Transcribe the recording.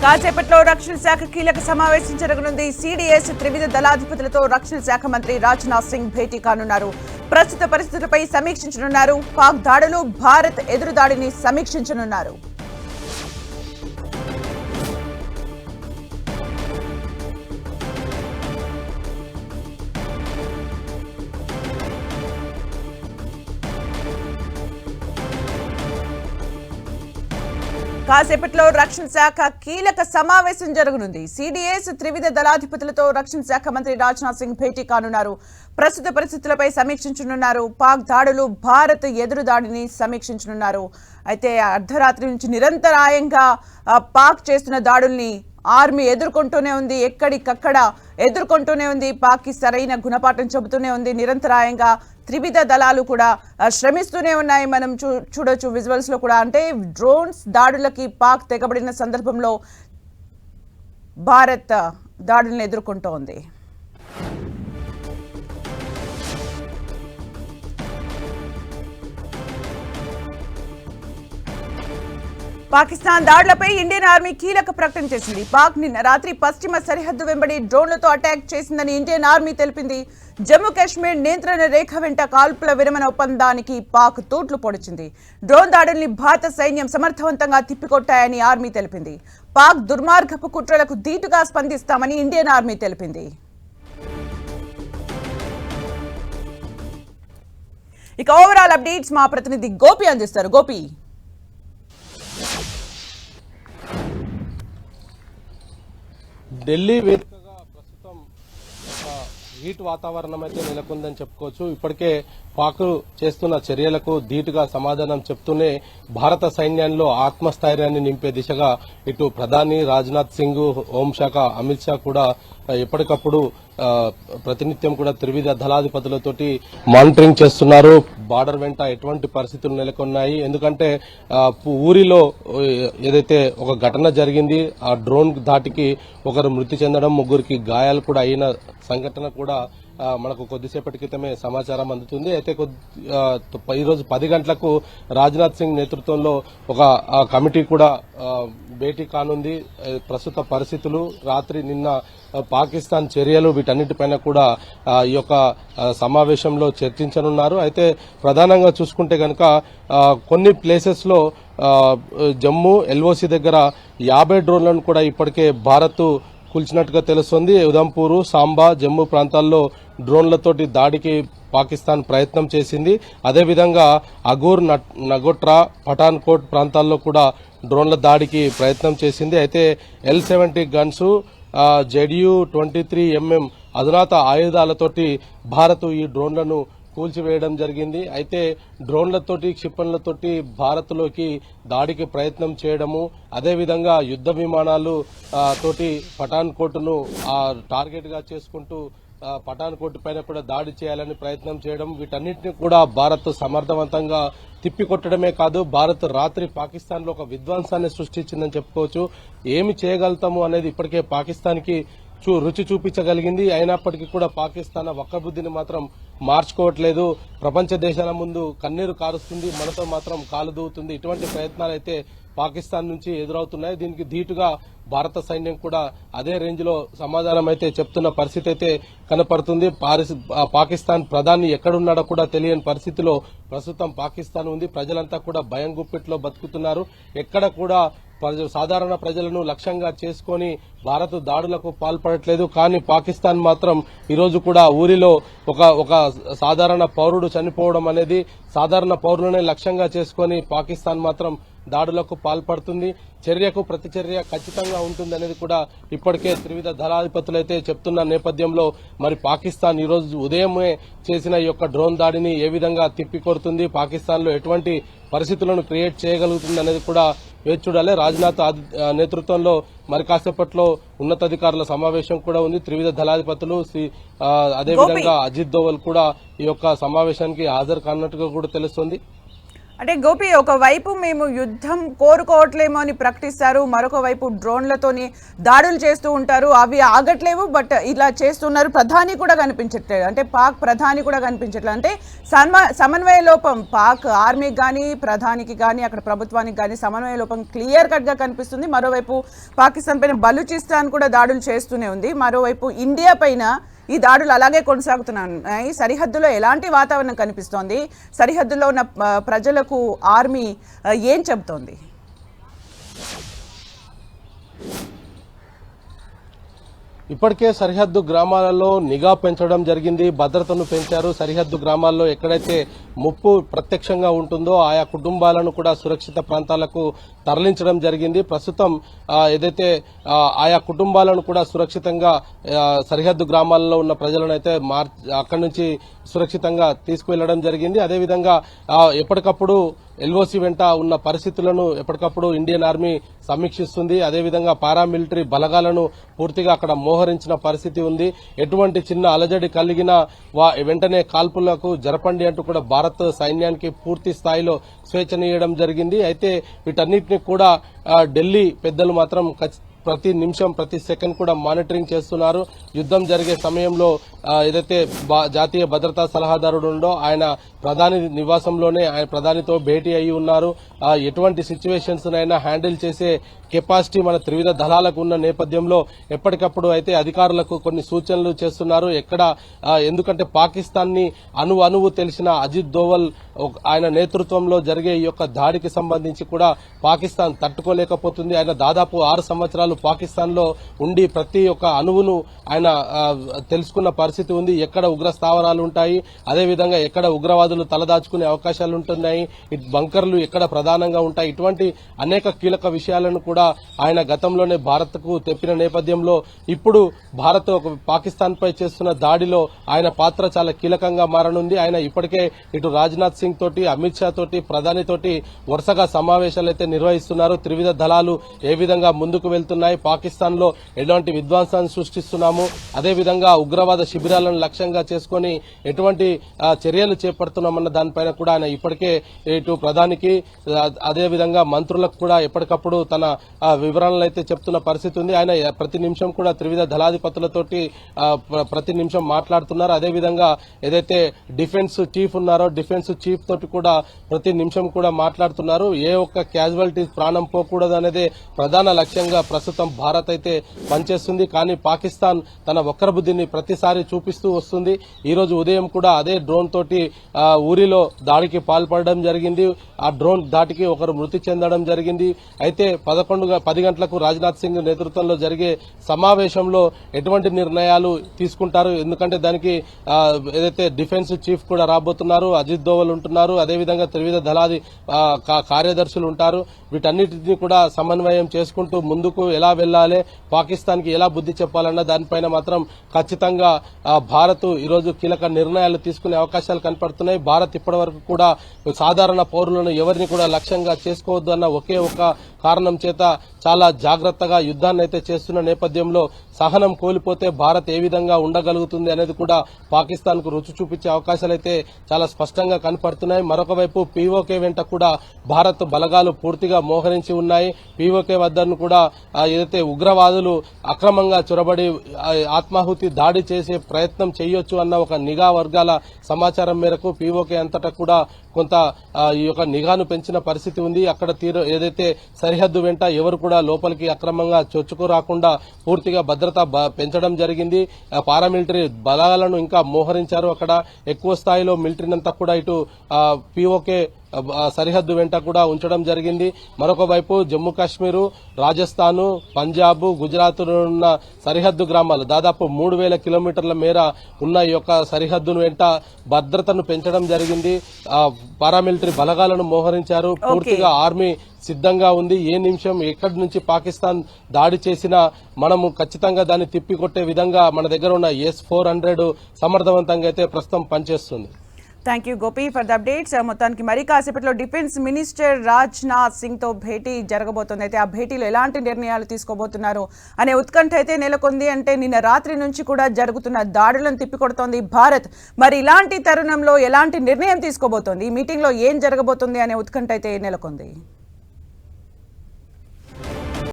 కాసేపట్లో రక్షణ శాఖ కీలక సమావేశం జరగనుంది. సిడిఎస్ త్రివిధ దళాధిపతులతో రక్షణ శాఖ మంత్రి రాజ్నాథ్ సింగ్ భేటీ కానున్నారు. ప్రస్తుత పరిస్థితులపై సమీక్షించనున్నారు. పాక్ దాడులు, భారత్ ఎదురుదాడిని సమీక్షించనున్నారు. కాసేపట్లో రక్షణ శాఖ కీలక సమావేశం జరగనుంది. సిడిఎస్ త్రివిధ దళాధిపతులతో రక్షణ శాఖ మంత్రి రాజ్నాథ్ సింగ్ భేటీ కానున్నారు. ప్రస్తుత పరిస్థితులపై సమీక్షించనున్నారు. పాక్ దాడులు, భారత్ ఎదురుదాడిని సమీక్షించనున్నారు. అయితే అర్ధరాత్రి నుంచి నిరంతరాయంగా పాక్ చేస్తున్న దాడుల్ని ఆర్మీ ఎదుర్కొంటూనే ఉంది. ఎక్కడికక్కడ ఎదుర్కొంటూనే ఉంది. పాక్కి సరైన గుణపాఠం చెబుతూనే ఉంది. నిరంతరాయంగా త్రివిధ దళాలు కూడా శ్రమిస్తూనే ఉన్నాయి. మనం చూడొచ్చు విజువల్స్ లో కూడా. అంటే డ్రోన్స్ దాడులకి పాక్ తెగబడిన సందర్భంలో భారత్ దాడులను ఎదుర్కొంటోంది. పాకిస్తాన్ దాడులపై ఇండియన్ ఆర్మీ కీలక ప్రకటన చేసింది. పాక్ నిన్న రాత్రి పశ్చిమ సరిహద్దు వెంబడి డ్రోన్లతో అటాక్ చేసిందని ఇండియన్ ఆర్మీ తెలిపింది. జమ్మూ కాశ్మీర్ నియంత్రణ రేఖ వెంట కాల్పుల విరమణ ఒప్పందానికి పాక్ తూట్లు పొడిచింది. డ్రోన్ దాడుల్ని భారత సైన్యం సమర్థవంతంగా తిప్పికొట్టాయని ఆర్మీ తెలిపింది. పాక్ దుర్మార్గపు కుట్రలకు ధీటుగా స్పందిస్తామని ఇండియన్ ఆర్మీ తెలిపింది. ఇక ఓవరాల్ అప్డేట్స్ మా ప్రతినిధి గోపి అందిస్తారు. గోపి, ఢిల్లీ వేదికగా ప్రస్తుతం ఒక హీట్ వాతావరణం అయితే నెలకొందని చెప్పుకోవచ్చు. ఇప్పటికే పాక్ చేస్తున్న చర్యలకు ధీటుగా సమాధానం చెప్తూనే భారత సైన్యంలో ఆత్మస్థైర్యాన్ని నింపే దిశగా ఇటు ప్రధాని రాజ్నాథ్ సింగ్, హోంశాఖ అమిత్ షా కూడా ఎప్పటికప్పుడు ప్రతినిత్యం కూడా త్రివిధ దళాధిపతులతోటి మానిటరింగ్ చేస్తున్నారు. బార్డర్ వెంట ఎటువంటి పరిస్థితులు నెలకొన్నాయి. ఎందుకంటే ఊరిలో ఏదైతే ఒక ఘటన జరిగింది, ఆ డ్రోన్ ధాటికి ఒకరు మృతి చెందడం, ముగ్గురికి గాయాలు కూడా అయిన సంఘటన కూడా మనకు కొద్దిసేపటి క్రితమే సమాచారం అందుతుంది. అయితే ఈరోజు 10 గంటలకు రాజ్నాథ్ సింగ్ నేతృత్వంలో ఒక కమిటీ కూడా భేటీ కానుంది. ప్రస్తుత పరిస్థితులు, రాత్రి నిన్న పాకిస్తాన్ చర్యలు, వీటన్నిటిపైన కూడా ఈ యొక్క సమావేశంలో చర్చించనున్నారు. అయితే ప్రధానంగా చూసుకుంటే గనక కొన్ని ప్లేసెస్ లో జమ్మూ ఎల్ఓసి దగ్గర 50 డ్రోన్లను కూడా ఇప్పటికే భారత్ కూల్చినట్టుగా తెలుస్తోంది. ఉదంపూర్, సాంబా, జమ్మూ ప్రాంతాల్లో డ్రోన్లతోటి దాడికి పాకిస్తాన్ ప్రయత్నం చేసింది. అదేవిధంగా అగూర్, నగోట్రా, పఠాన్కోట్ ప్రాంతాల్లో కూడా డ్రోన్ల దాడికి ప్రయత్నం చేసింది. అయితే L-70 గన్స్, ZU-23mm అధునాత ఆయుధాలతోటి భారత్ ఈ డ్రోన్లను కూల్చివేయడం జరిగింది. అయితే డ్రోన్లతోటి, క్షిపణులతోటి భారత్లోకి దాడికి ప్రయత్నం చేయడము, అదేవిధంగా యుద్ధ విమానాలు తోటి పఠాన్కోట్ను టార్గెట్ గా చేసుకుంటూ పఠాన్కోట్ పైన కూడా దాడి చేయాలని ప్రయత్నం చేయడం, వీటన్నిటిని కూడా భారత్ సమర్థవంతంగా తిప్పికొట్టడమే కాదు, భారత్ రాత్రి పాకిస్తాన్ లో ఒక విధ్వంసాన్ని సృష్టించిందని చెప్పుకోవచ్చు. ఏమి చేయగలుగుతాము అనేది ఇప్పటికే పాకిస్తాన్ కి రుచి చూపించగలిగింది. అయినప్పటికీ కూడా పాకిస్తాన్ వక్రబుద్ధిని మాత్రం మార్చుకోవట్లేదు. ప్రపంచ దేశాల ముందు కన్నీరు కారుస్తుంది, మనతో మాత్రం కాలు దూవుతుంది. ఇటువంటి ప్రయత్నాలు అయితే పాకిస్తాన్ నుంచి ఎదురవుతున్నాయి. దీనికి ధీటుగా భారత సైన్యం కూడా అదే రేంజ్ లో సమాధానం అయితే చెప్తున్న పరిస్థితి అయితే కనపడుతుంది. పాకిస్తాన్ ప్రధాని ఎక్కడున్నాడో కూడా తెలియని పరిస్థితిలో ప్రస్తుతం పాకిస్తాన్ ఉంది. ప్రజలంతా కూడా భయం గుప్పిట్లో బతుకుతున్నారు. ఎక్కడ కూడా సాధారణ ప్రజలను లక్ష్యంగా చేసుకుని భారత్ దాడులకు పాల్పడట్లేదు. కానీ పాకిస్తాన్ మాత్రం ఈరోజు కూడా ఊరిలో ఒక సాధారణ పౌరుడు చనిపోవడం అనేది, సాధారణ పౌరులనే లక్ష్యంగా చేసుకుని పాకిస్తాన్ మాత్రం దాడులకు పాల్పడుతుంది. చర్యకు ప్రతిచర్య ఖచ్చితంగా ఉంటుందనేది కూడా ఇప్పటికే త్రివిధ దళాధిపతులైతే చెప్తున్న నేపథ్యంలో మరి పాకిస్తాన్ ఈరోజు ఉదయమే చేసిన ఈ యొక్క డ్రోన్ దాడిని ఏ విధంగా తిప్పికొడుతుంది, పాకిస్తాన్ లో ఎటువంటి పరిస్థితులను క్రియేట్ చేయగలుగుతుంది అనేది కూడా వేచి చూడాలి. రాజ్నాథ్ నేతృత్వంలో మరి కాసేపట్లో ఉన్నతాధికారుల సమావేశం కూడా ఉంది. త్రివిధ దళాధిపతులు, అదేవిధంగా అజిత్ దోవల్ కూడా ఈ యొక్క సమావేశానికి హాజరు కానున్నట్టుగా కూడా తెలుస్తోంది. అంటే గోపి, ఒకవైపు మేము యుద్ధం కోరుకోవట్లేమో అని ప్రకటిస్తారు, మరొక వైపు డ్రోన్లతోని దాడులు చేస్తూ ఉంటారు, అవి ఆగట్లేవు, బట్ ఇలా చేస్తున్నారు. ప్రధాని కూడా కనిపించట్లేదు, అంటే పాక్ ప్రధాని కూడా కనిపించట్లేదు. అంటే సమన్వయ లోపం పాక్ ఆర్మీకి కానీ ప్రధానికి కానీ అక్కడ ప్రభుత్వానికి కానీ సమన్వయ లోపం క్లియర్ కట్గా కనిపిస్తుంది. మరోవైపు పాకిస్తాన్ పైన బలూచిస్తాన్ కూడా దాడులు చేస్తూనే ఉంది, మరోవైపు ఇండియా పైన ఈ దాడులు అలాగే కొనసాగుతున్నాయి. సరిహద్దులో ఎలాంటి వాతావరణం కనిపిస్తోంది? సరిహద్దులో ఉన్న ప్రజలకు ఆర్మీ ఏం చెబుతోంది? ఇప్పటికే సరిహద్దు గ్రామాలలో నిఘా పెంచడం జరిగింది, భద్రతను పెంచారు. సరిహద్దు గ్రామాల్లో ఎక్కడైతే ముప్పు ప్రత్యక్షంగా ఉంటుందో ఆయా కుటుంబాలను కూడా సురక్షిత ప్రాంతాలకు తరలించడం జరిగింది. ప్రస్తుతం ఏదైతే ఆయా కుటుంబాలను కూడా సురక్షితంగా సరిహద్దు గ్రామాల్లో ఉన్న ప్రజలను అయితే అక్కడి నుంచి సురక్షితంగా తీసుకువెళ్లడం జరిగింది. అదేవిధంగా ఎప్పటికప్పుడు ఎల్ఓసి వెంట ఉన్న పరిస్థితులను ఎప్పటికప్పుడు ఇండియన్ ఆర్మీ సమీక్షిస్తుంది. అదేవిధంగా పారామిలిటరీ బలగాలను పూర్తిగా అక్కడ మోహరించిన పరిస్థితి ఉంది. ఎటువంటి చిన్న అలజడి కలిగినా వెంటనే కాల్పులకు జరపండి అంటూ కూడా భారత్ సైన్యానికి పూర్తి స్థాయిలో స్వేచ్ఛనీయడం జరిగింది. అయితే వీటన్నిటిని కూడా ఢిల్లీ పెద్దలు మాత్రం ప్రతి నిమిషం ప్రతి సెకండ్ కూడా మానిటరింగ్ చేస్తున్నారు. యుద్ధం జరిగే సమయంలో ఏదైతే జాతీయ భద్రతా సలహాదారుడు ఉండో ఆయన ప్రధాని నివాసంలోనే ఆయన ప్రధానితో భేటీ అయి ఉన్నారు. ఎటువంటి సిచ్యువేషన్స్ నైనా హ్యాండిల్ చేసే కెపాసిటీ మన త్రివిధ దళాలకు ఉన్న నేపథ్యంలో ఎప్పటికప్పుడు అయితే అధికారులకు కొన్ని సూచనలు చేస్తున్నారు. ఎందుకంటే పాకిస్తాన్ ని అణువు తెలిసిన అజిత్ దోవల్ ఆయన నేతృత్వంలో జరిగే ఈ యొక్క దాడికి సంబంధించి కూడా పాకిస్తాన్ తట్టుకోలేకపోతుంది. ఆయన దాదాపు 6 సంవత్సరాలు పాకిస్తాన్ లో ఉండి ప్రతి ఒక్క అణువును ఆయన తెలుసుకున్న పరిస్థితి ఉంది. ఎక్కడ ఉగ్ర స్థావరాలు ఉంటాయి, అదేవిధంగా ఎక్కడ ఉగ్రవాదులు తలదాచుకునే అవకాశాలు ఉంటున్నాయి, బంకర్లు ఎక్కడ ప్రధానంగా ఉంటాయి, ఇటువంటి అనేక కీలక విషయాలను కూడా ఆయన గతంలోనే భారత్ కు తెప్పిన నేపథ్యంలో ఇప్పుడు భారత్ ఒక పాకిస్తాన్ పై చేస్తున్న దాడిలో ఆయన పాత్ర చాలా కీలకంగా మారనుంది. ఆయన ఇప్పటికే ఇటు రాజ్నాథ్ సింగ్ తోటి, అమిత్ షా తోటి, ప్రధాని తోటి వరుసగా సమావేశాలు అయితే నిర్వహిస్తున్నారు. త్రివిధ దళాలు ఏ విధంగా ముందుకు వెళ్తున్నాయి, పాకిస్తాన్ లో ఎలాంటి విధ్వంసాన్ని సృష్టిస్తున్నాము, అదేవిధంగా ఉగ్రవాద శిబిరాలను లక్ష్యంగా చేసుకుని ఎటువంటి చర్యలు చేపడుతున్నామన్న దానిపైన కూడా ఆయన ఇప్పటికే ఇటు ప్రధానికి అదేవిధంగా మంత్రులకు కూడా ఎప్పటికప్పుడు తన వివరాలను అయితే చెప్తున్న పరిస్థితి ఉంది. ఆయన ప్రతి నిమిషం కూడా త్రివిధ దళాధిపతులతోటి ప్రతి నిమిషం మాట్లాడుతున్నారు. అదేవిధంగా ఏదైతే డిఫెన్స్ చీఫ్ ఉన్నారో డిఫెన్స్ చీఫ్ తోటి కూడా ప్రతి నిమిషం కూడా మాట్లాడుతున్నారు. ఏ ఒక్క క్యాజువాలిటీస్ ప్రాణం పోకూడదు అనేది ప్రధాన లక్ష్యంగా ప్రస్తుతం భారత్ అయితే పనిచేస్తుంది. కానీ పాకిస్తాన్ తన వక్ర బుద్ధిని ప్రతిసారి చూపిస్తూ వస్తుంది. ఈ రోజు ఉదయం కూడా అదే డ్రోన్ తోటి ఊరిలో దాడికి పాల్పడడం జరిగింది. ఆ డ్రోన్ దాటికి ఒకరు మృతి చెందడం జరిగింది. అయితే 10 గంటలకు రాజ్నాథ్ సింగ్ నేతృత్వంలో జరిగే సమావేశంలో ఎటువంటి నిర్ణయాలు తీసుకుంటారు, ఎందుకంటే దానికి ఏదైతే డిఫెన్స్ చీఫ్ కూడా రాబోతున్నారు, అజిత్ దోవల్ ఉంటున్నారు, అదేవిధంగా త్రివిధ దళాది కార్యదర్శులు ఉంటారు. వీటన్నిటిని కూడా సమన్వయం చేసుకుంటూ ముందుకు ఎలా వెళ్లాలి, పాకిస్తాన్ కి ఎలా బుద్ధి చెప్పాలన్న దానిపైన మాత్రం ఖచ్చితంగా భారత్ ఈరోజు కీలక నిర్ణయాలు తీసుకునే అవకాశాలు కనపడుతున్నాయి. భారత్ ఇప్పటివరకు కూడా సాధారణ పౌరులను ఎవరిని కూడా లక్ష్యంగా చేసుకోవద్దు అన్న ఒకే ఒక కారణం చేత చాలా జాగ్రత్తగా యుద్ధాన్ని అయితే చేస్తున్న నేపథ్యంలో సహనం కోల్పోతే భారత్ ఏ విధంగా ఉండగలుగుతుంది అనేది కూడా పాకిస్తాన్ కు రుచి చూపించే అవకాశాలైతే చాలా స్పష్టంగా కనపడుతున్నాయి. మరొక వైపు పీఓకే వెంట కూడా భారత్ బలగాలు పూర్తిగా మోహరించి ఉన్నాయి. పీఓకే వద్దను కూడా ఏదైతే ఉగ్రవాదులు అక్రమంగా చొరబడి ఆత్మాహుతి దాడి చేసే ప్రయత్నం చేయొచ్చు అన్న ఒక నిఘా వర్గాల సమాచారం మేరకు పీఓకే అంతటా కూడా కొంత ఈ యొక్క నిఘాను పెంచిన పరిస్థితి ఉంది. అక్కడ ఏదైతే సరిహద్దు వెంట ఎవరు కూడా లోపలికి అక్రమంగా చొచ్చుకు రాకుండా పూర్తిగా భద్రత పెంచడం జరిగింది. పారామిలిటరీ బలాలను ఇంకా మోహరించారు. అక్కడ ఎక్కువ స్థాయిలో మిలిటరీనంతా కూడా ఇటు పీఓకే సరిహద్దు వెంట కూడా ఉంచడం జరిగింది. మరొక వైపు జమ్మూ కాశ్మీరు, రాజస్థాన్, పంజాబ్, గుజరాత్ ఉన్న సరిహద్దు గ్రామాలు దాదాపు 3000 కిలోమీటర్ల మేర ఉన్న ఈ యొక్క సరిహద్దును వెంట భద్రతను పెంచడం జరిగింది. పారామిలిటరీ బలగాలను మోహరించారు. పూర్తిగా ఆర్మీ సిద్ధంగా ఉంది. ఏ నిమిషం ఎక్కడి నుంచి పాకిస్తాన్ దాడి చేసినా మనము ఖచ్చితంగా దాన్ని తిప్పికొట్టే విధంగా మన దగ్గర ఉన్న S-400 సమర్థవంతంగా అయితే ప్రస్తుతం పనిచేస్తుంది. Thank you Gopi for the updates. మొత్తానికి మరి కాసేపట్లో డిఫెన్స్ మినిస్టర్ రాజ్నాథ్ సింగ్ తో భేటీ జరగబోతోంది. అయితే ఆ భేటీలో ఎలాంటి నిర్ణయాలు తీసుకోబోతున్నారు అనే ఉత్కంఠ అయితే నెలకొంది. అంటే నిన్న రాత్రి నుంచి కూడా జరుగుతున్న దాడులను తిప్పికొడుతోంది భారత్. మరి ఇలాంటి తరుణంలో ఎలాంటి నిర్ణయం తీసుకోబోతోంది, ఈ మీటింగ్ లో ఏం జరగబోతుంది అనే ఉత్కంఠ అయితే నెలకొంది.